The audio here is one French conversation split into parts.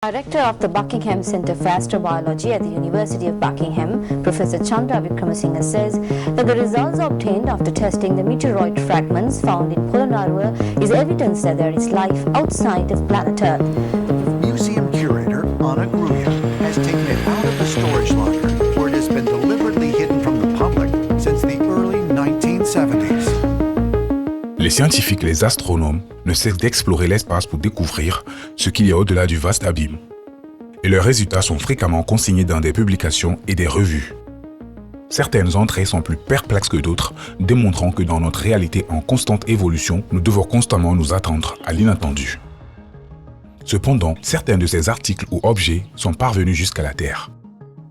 Director of the Buckingham Centre for Astrobiology at the University of Buckingham, Professor Chandra Wickramasinghe says that the results obtained after testing the meteoroid fragments found in Polonnaruwa is evidence that there is life outside of planet Earth. Museum curator Anna Gruya has taken it out of the storage locker where it has been deliberately hidden from the public since the early 1970s. Les scientifiques et les astronomes ne cessent d'explorer l'espace pour découvrir ce qu'il y a au-delà du vaste abîme. Et leurs résultats sont fréquemment consignés dans des publications et des revues. Certaines entrées sont plus perplexes que d'autres, démontrant que dans notre réalité en constante évolution, nous devons constamment nous attendre à l'inattendu. Cependant, certains de ces articles ou objets sont parvenus jusqu'à la Terre.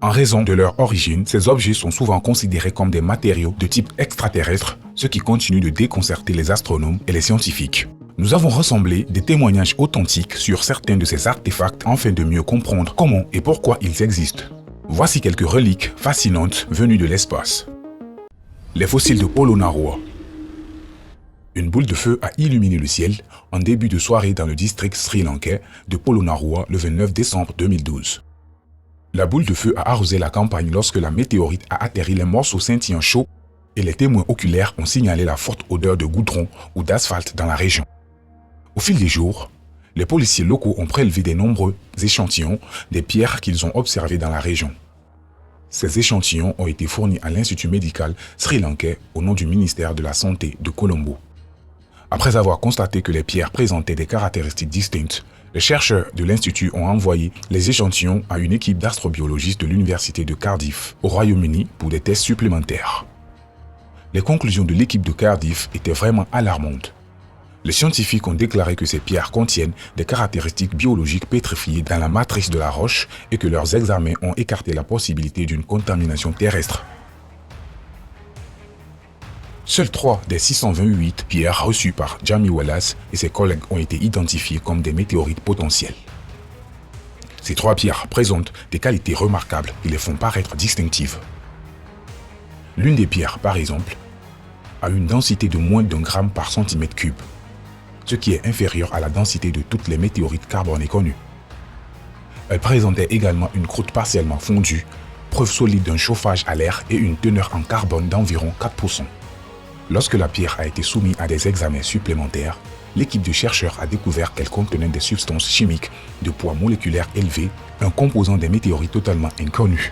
En raison de leur origine, ces objets sont souvent considérés comme des matériaux de type extraterrestre, ce qui continue de déconcerter les astronomes et les scientifiques. Nous avons rassemblé des témoignages authentiques sur certains de ces artefacts afin de mieux comprendre comment et pourquoi ils existent. Voici quelques reliques fascinantes venues de l'espace. Les fossiles de Polonnaruwa. Une boule de feu a illuminé le ciel en début de soirée dans le district sri-lankais de Polonnaruwa le 29 décembre 2012. La boule de feu a arrosé la campagne lorsque la météorite a atterri les morceaux scintillants chauds et les témoins oculaires ont signalé la forte odeur de goudron ou d'asphalte dans la région. Au fil des jours, les policiers locaux ont prélevé de nombreux échantillons des pierres qu'ils ont observées dans la région. Ces échantillons ont été fournis à l'Institut médical sri-lankais au nom du ministère de la Santé de Colombo. Après avoir constaté que les pierres présentaient des caractéristiques distinctes, les chercheurs de l'Institut ont envoyé les échantillons à une équipe d'astrobiologistes de l'Université de Cardiff au Royaume-Uni pour des tests supplémentaires. Les conclusions de l'équipe de Cardiff étaient vraiment alarmantes. Les scientifiques ont déclaré que ces pierres contiennent des caractéristiques biologiques pétrifiées dans la matrice de la roche et que leurs examens ont écarté la possibilité d'une contamination terrestre. Seules 3 des 628 pierres reçues par Jamie Wallace et ses collègues ont été identifiées comme des météorites potentielles. Ces 3 pierres présentent des qualités remarquables qui les font paraître distinctives. L'une des pierres, par exemple, a une densité de moins d'1 gramme par centimètre cube, ce qui est inférieur à la densité de toutes les météorites carbonées connues. Elle présentait également une croûte partiellement fondue, preuve solide d'un chauffage à l'air et une teneur en carbone d'environ 4%. Lorsque la pierre a été soumise à des examens supplémentaires, l'équipe de chercheurs a découvert qu'elle contenait des substances chimiques de poids moléculaire élevé, un composant des météorites totalement inconnu.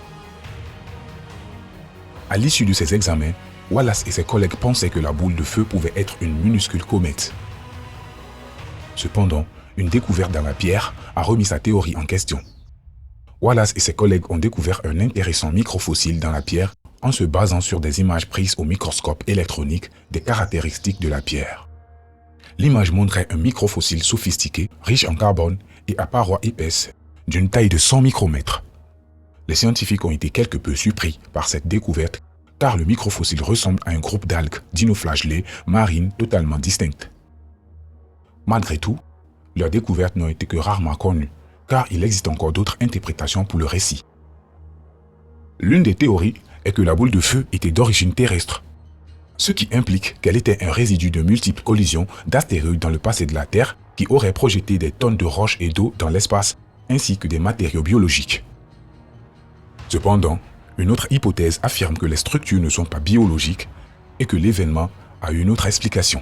À l'issue de ces examens, Wallace et ses collègues pensaient que la boule de feu pouvait être une minuscule comète. Cependant, une découverte dans la pierre a remis sa théorie en question. Wallace et ses collègues ont découvert un intéressant microfossile dans la pierre en se basant sur des images prises au microscope électronique des caractéristiques de la pierre. L'image montrait un microfossile sophistiqué, riche en carbone et à parois épaisses, d'une taille de 100 micromètres. Les scientifiques ont été quelque peu surpris par cette découverte car le microfossile ressemble à un groupe d'algues dinoflagellées marines totalement distinctes. Malgré tout, leurs découvertes n'ont été que rarement connues, car il existe encore d'autres interprétations pour le récit. L'une des théories est que la boule de feu était d'origine terrestre, ce qui implique qu'elle était un résidu de multiples collisions d'astéroïdes dans le passé de la Terre qui auraient projeté des tonnes de roches et d'eau dans l'espace, ainsi que des matériaux biologiques. Cependant, une autre hypothèse affirme que les structures ne sont pas biologiques et que l'événement a une autre explication.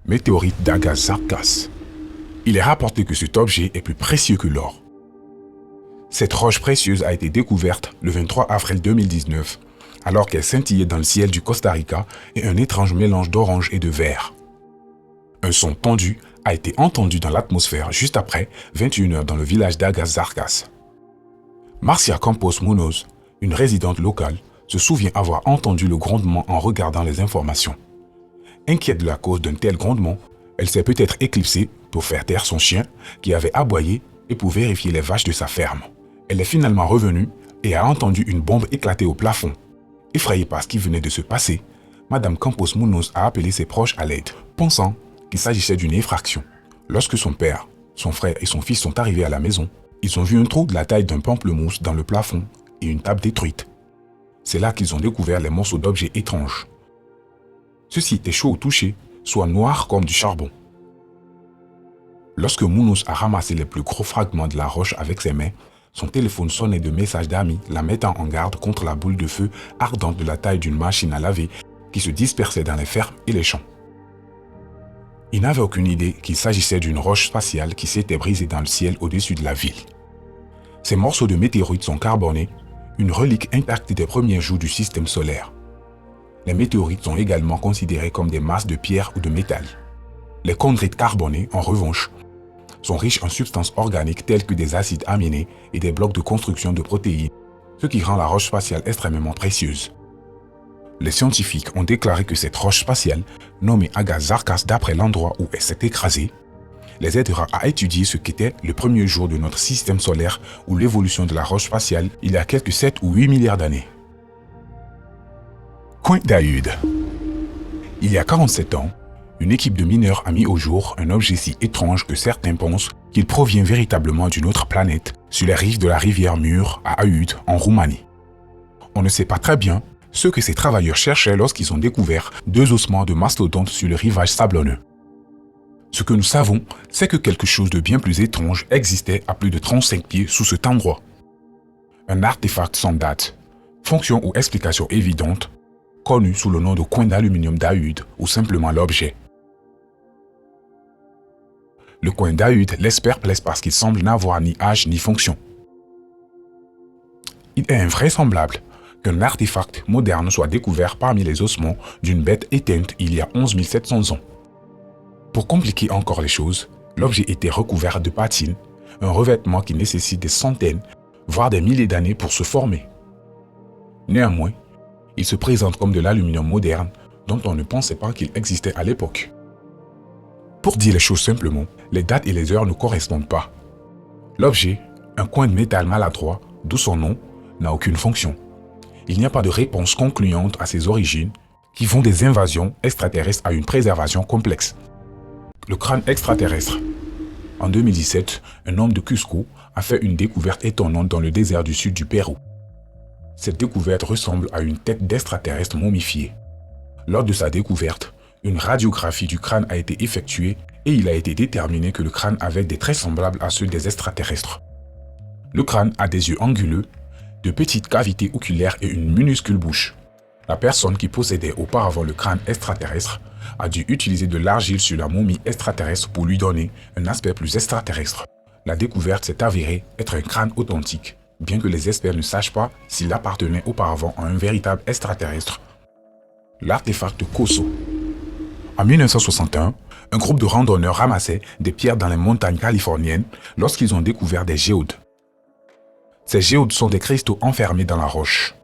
Météorite d'Agasarkas. Il est rapporté que cet objet est plus précieux que l'or. Cette roche précieuse a été découverte le 23 avril 2019, alors qu'elle scintillait dans le ciel du Costa Rica et un étrange mélange d'orange et de vert. Un son tendu a été entendu dans l'atmosphère juste après 21 h dans le village d'Agasarkas. Marcia Campos Munoz, une résidente locale, se souvient avoir entendu le grondement en regardant les informations. Inquiète de la cause d'un tel grondement, elle s'est peut-être éclipsée pour faire taire son chien qui avait aboyé et pour vérifier les vaches de sa ferme. Elle est finalement revenue et a entendu une bombe éclater au plafond. Effrayée par ce qui venait de se passer, Madame Campos Munoz a appelé ses proches à l'aide, pensant qu'il s'agissait d'une effraction. Lorsque son père, son frère et son fils sont arrivés à la maison, ils ont vu un trou de la taille d'un pamplemousse dans le plafond et une table détruite. C'est là qu'ils ont découvert les morceaux d'objets étranges. Ceux-ci étaient chauds au toucher, soit noirs comme du charbon. Lorsque Munoz a ramassé les plus gros fragments de la roche avec ses mains, son téléphone sonnait de messages d'amis la mettant en garde contre la boule de feu ardente de la taille d'une machine à laver qui se dispersait dans les fermes et les champs. Il n'avait aucune idée qu'il s'agissait d'une roche spatiale qui s'était brisée dans le ciel au-dessus de la ville. Ces morceaux de météorites sont carbonés, une relique intacte des premiers jours du système solaire. Les météorites sont également considérées comme des masses de pierre ou de métal. Les chondrites carbonés, en revanche, sont riches en substances organiques telles que des acides aminés et des blocs de construction de protéines, ce qui rend la roche spatiale extrêmement précieuse. Les scientifiques ont déclaré que cette roche spatiale, nommée Agas-Zarkas d'après l'endroit où elle s'est écrasée, les aidera à étudier ce qu'était le premier jour de notre système solaire ou l'évolution de la roche spatiale il y a quelques 7 ou 8 milliards d'années. Coin d'Aïud. Il y a 47 ans, une équipe de mineurs a mis au jour un objet si étrange que certains pensent qu'il provient véritablement d'une autre planète sur les rives de la rivière Mur à Aïud, en Roumanie. On ne sait pas très bien ce que ces travailleurs cherchaient lorsqu'ils ont découvert 2 ossements de mastodontes sur le rivage sablonneux. Ce que nous savons, c'est que quelque chose de bien plus étrange existait à plus de 35 pieds sous cet endroit. Un artefact sans date, fonction ou explication évidente, connu sous le nom de coin d'aluminium d'Aïud ou simplement l'objet. Le coin d'Aïud laisse perplexe parce qu'il semble n'avoir ni âge ni fonction. Il est invraisemblable qu'un artefact moderne soit découvert parmi les ossements d'une bête éteinte il y a 11 700 ans. Pour compliquer encore les choses, l'objet était recouvert de patine, un revêtement qui nécessite des centaines, voire des milliers d'années pour se former. Néanmoins, il se présente comme de l'aluminium moderne dont on ne pensait pas qu'il existait à l'époque. Pour dire les choses simplement, les dates et les heures ne correspondent pas. L'objet, un coin de métal maladroit, d'où son nom, n'a aucune fonction. Il n'y a pas de réponse concluante à ses origines qui vont des invasions extraterrestres à une préservation complexe. Le crâne extraterrestre. En 2017, un homme de Cusco a fait une découverte étonnante dans le désert du sud du Pérou. Cette découverte ressemble à une tête d'extraterrestre momifiée. Lors de sa découverte, une radiographie du crâne a été effectuée et il a été déterminé que le crâne avait des traits semblables à ceux des extraterrestres. Le crâne a des yeux anguleux, de petites cavités oculaires et une minuscule bouche. La personne qui possédait auparavant le crâne extraterrestre a dû utiliser de l'argile sur la momie extraterrestre pour lui donner un aspect plus extraterrestre. La découverte s'est avérée être un crâne authentique, bien que les experts ne sachent pas s'il appartenait auparavant à un véritable extraterrestre. L'artefact Coso. En 1961, un groupe de randonneurs ramassait des pierres dans les montagnes californiennes lorsqu'ils ont découvert des géodes. Ces géodes sont des cristaux enfermés dans la roche.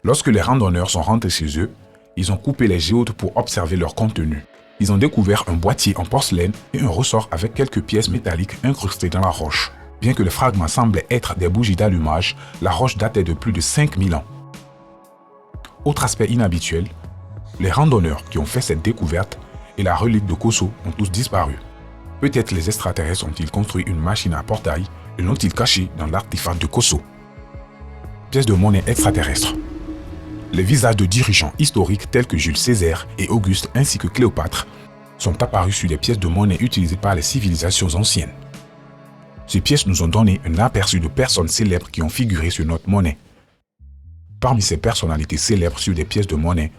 Lorsque les randonneurs sont rentrés chez eux, ils ont coupé les géodes pour observer leur contenu. Ils ont découvert un boîtier en porcelaine et un ressort avec quelques pièces métalliques incrustées dans la roche. Bien que les fragments semblaient être des bougies d'allumage, la roche datait de plus de 5000 ans. Autre aspect inhabituel, les randonneurs qui ont fait cette découverte et la relique de Coso ont tous disparu. Peut-être les extraterrestres ont-ils construit une machine à portail et l'ont-ils caché dans l'artefact de Coso. Pièces de monnaie extraterrestres. Les visages de dirigeants historiques tels que Jules César et Auguste ainsi que Cléopâtre sont apparus sur des pièces de monnaie utilisées par les civilisations anciennes. Ces pièces nous ont donné un aperçu de personnes célèbres qui ont figuré sur notre monnaie. Parmi ces personnalités célèbres sur des pièces de monnaie,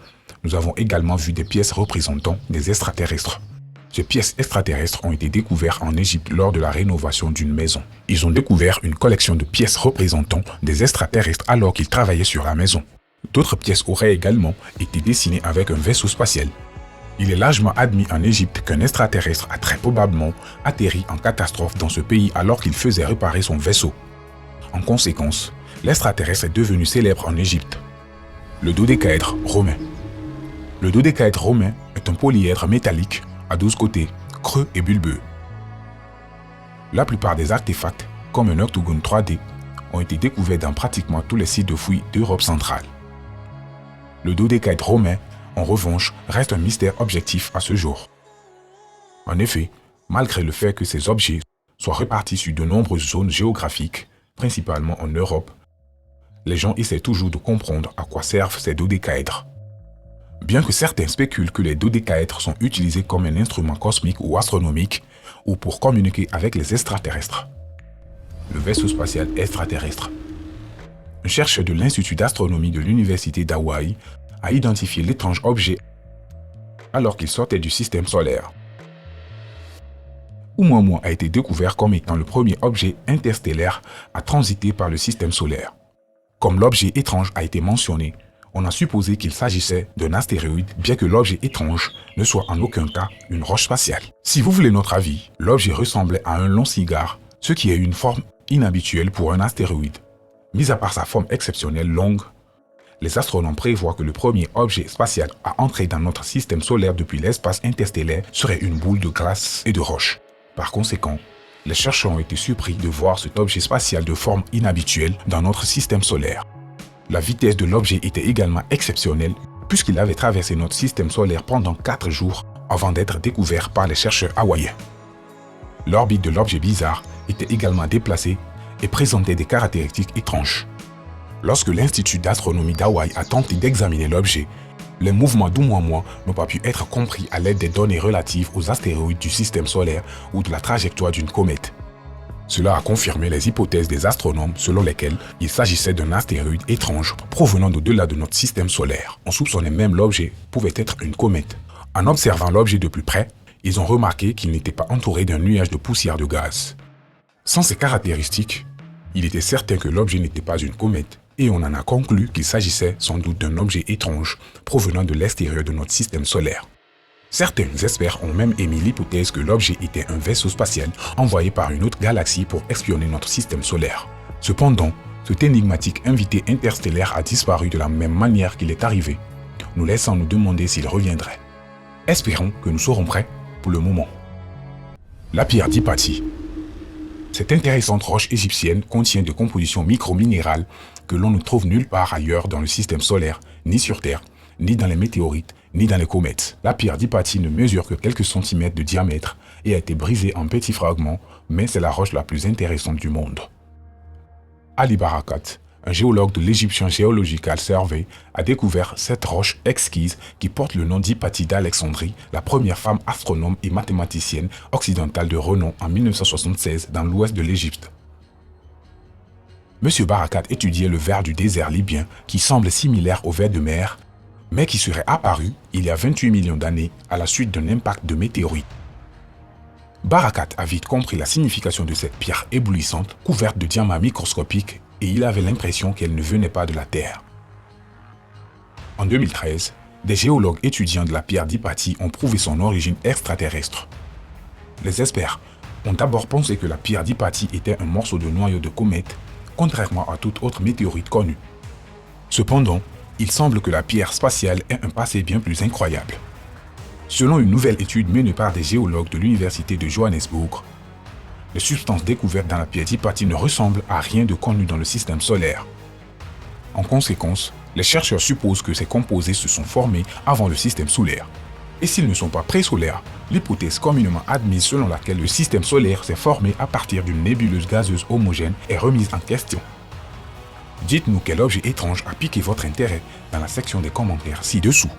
nous avons également vu des pièces représentant des extraterrestres. Ces pièces extraterrestres ont été découvertes en Égypte lors de la rénovation d'une maison. Ils ont découvert une collection de pièces représentant des extraterrestres alors qu'ils travaillaient sur la maison. D'autres pièces auraient également été dessinées avec un vaisseau spatial. Il est largement admis en Égypte qu'un extraterrestre a très probablement atterri en catastrophe dans ce pays alors qu'il faisait réparer son vaisseau. En conséquence, l'extraterrestre est devenu célèbre en Égypte. Le dodécaèdre romain. Le dodécaèdre romain est un polyèdre métallique à 12 côtés, creux et bulbeux. La plupart des artefacts, comme un octogone 3D, ont été découverts dans pratiquement tous les sites de fouilles d'Europe centrale. Le dodécaèdre romain, en revanche, reste un mystère objectif à ce jour. En effet, malgré le fait que ces objets soient répartis sur de nombreuses zones géographiques, principalement en Europe, les gens essaient toujours de comprendre à quoi servent ces dodécaèdres. Bien que certains spéculent que les dodécaèdres sont utilisés comme un instrument cosmique ou astronomique, ou pour communiquer avec les extraterrestres. Le vaisseau spatial extraterrestre. Un chercheur de l'Institut d'astronomie de l'Université d'Hawaï a identifié l'étrange objet alors qu'il sortait du système solaire. Oumuamua a été découvert comme étant le premier objet interstellaire à transiter par le système solaire. Comme l'objet étrange a été mentionné, on a supposé qu'il s'agissait d'un astéroïde, bien que l'objet étrange ne soit en aucun cas une roche spatiale. Si vous voulez notre avis, l'objet ressemblait à un long cigare, ce qui est une forme inhabituelle pour un astéroïde. Mis à part sa forme exceptionnelle longue, les astronomes prévoient que le premier objet spatial à entrer dans notre système solaire depuis l'espace interstellaire serait une boule de glace et de roche. Par conséquent, les chercheurs ont été surpris de voir cet objet spatial de forme inhabituelle dans notre système solaire. La vitesse de l'objet était également exceptionnelle puisqu'il avait traversé notre système solaire pendant 4 jours avant d'être découvert par les chercheurs hawaïens. L'orbite de l'objet bizarre était également déplacée et présentait des caractéristiques étranges. Lorsque l'Institut d'astronomie d'Hawaï a tenté d'examiner l'objet, les mouvements d'Oumuamua n'ont pas pu être compris à l'aide des données relatives aux astéroïdes du système solaire ou de la trajectoire d'une comète. Cela a confirmé les hypothèses des astronomes selon lesquelles il s'agissait d'un astéroïde étrange provenant d'au-delà de notre système solaire. On soupçonnait même l'objet pouvait être une comète. En observant l'objet de plus près, ils ont remarqué qu'il n'était pas entouré d'un nuage de poussière de gaz. Sans ces caractéristiques, il était certain que l'objet n'était pas une comète, et on en a conclu qu'il s'agissait sans doute d'un objet étrange provenant de l'extérieur de notre système solaire. Certains experts ont même émis l'hypothèse que l'objet était un vaisseau spatial envoyé par une autre galaxie pour espionner notre système solaire. Cependant, cet énigmatique invité interstellaire a disparu de la même manière qu'il est arrivé, nous laissant nous demander s'il reviendrait. Espérons que nous serons prêts pour le moment. La pierre d'Hypatie. Cette intéressante roche égyptienne contient des compositions micro-minérales que l'on ne trouve nulle part ailleurs dans le système solaire, ni sur Terre, ni dans les météorites, ni dans les comètes. La pierre d'Hypatie ne mesure que quelques centimètres de diamètre et a été brisée en petits fragments, mais c'est la roche la plus intéressante du monde. Ali Barakat, un géologue de l'Egyptian Geological Survey, a découvert cette roche exquise qui porte le nom d'Hypatie d'Alexandrie, la première femme astronome et mathématicienne occidentale de renom en 1976 dans l'ouest de l'Égypte. M. Barakat étudiait le ver du désert libyen qui semble similaire au ver de mer, mais qui serait apparu il y a 28 millions d'années à la suite d'un impact de météorites. Barakat a vite compris la signification de cette pierre éblouissante couverte de diamants microscopiques et il avait l'impression qu'elle ne venait pas de la Terre. En 2013, des géologues étudiants de la pierre d'Hypatie ont prouvé son origine extraterrestre. Les experts ont d'abord pensé que la pierre d'Hypatie était un morceau de noyau de comète, contrairement à toute autre météorite connue. Cependant, il semble que la pierre spatiale ait un passé bien plus incroyable. Selon une nouvelle étude menée par des géologues de l'Université de Johannesburg, les substances découvertes dans la pierre d'Hypatie ne ressemblent à rien de connu dans le système solaire. En conséquence, les chercheurs supposent que ces composés se sont formés avant le système solaire. Et s'ils ne sont pas présolaires, l'hypothèse communément admise selon laquelle le système solaire s'est formé à partir d'une nébuleuse gazeuse homogène est remise en question. Dites-nous quel objet étrange a piqué votre intérêt dans la section des commentaires ci-dessous.